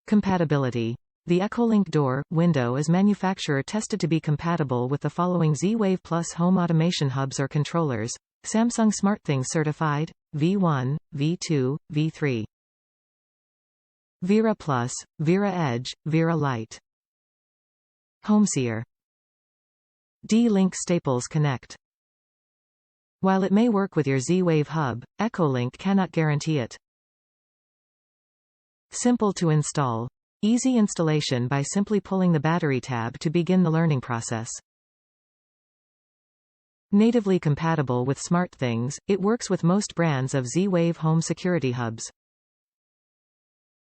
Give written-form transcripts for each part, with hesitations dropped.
Compatibility. The ecolink door window is manufacturer tested to be compatible with the following zwave plus home automation hubs or controllers. Samsung SmartThings certified, V1, V2, V3. Vera Plus, Vera Edge, Vera Lite. Homeseer. D-Link Staples Connect. While it may work with your zwave hub, ecolink cannot guarantee it. Simple to install. Easy installation by simply pulling the battery tab to begin the learning process. Natively compatible with SmartThings, it works with most brands of zwave home security hubs.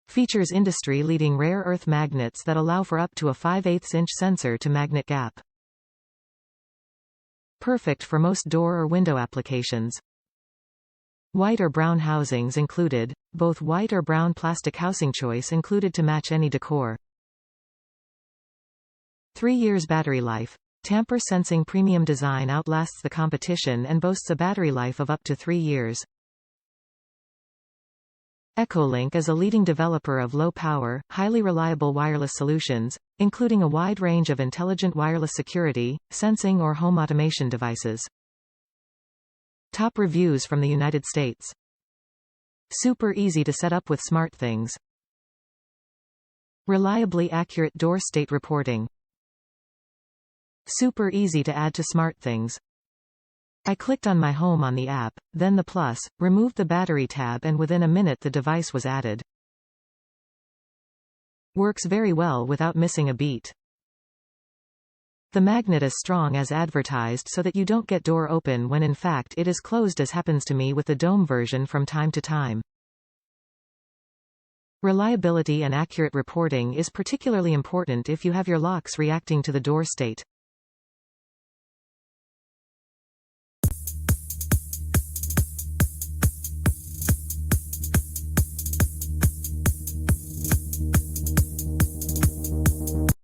Features industry-leading rare earth magnets that allow for up to a 5/8-inch sensor to magnet gap. Perfect for most door or window applications. White or brown housings included, both white or brown plastic housing choice included to match any decor. 3 years battery life. Tamper-sensing premium design outlasts the competition and boasts a battery life of up to 3 years. Ecolink is a leading developer of low-power, highly reliable wireless solutions, including a wide range of intelligent wireless security, sensing or home automation devices. Top reviews from the United States. Super easy to set up with SmartThings. Reliably accurate door state reporting. Super easy to add to SmartThings. I clicked on My Home on the app, then the plus, removed the battery tab and within a minute the device was added. Works very well without missing a beat. The magnet is strong as advertised so that you don't get door open when in fact it is closed, as happens to me with the dome version from time to time. Reliability and accurate reporting is particularly important if you have your locks reacting to the door state.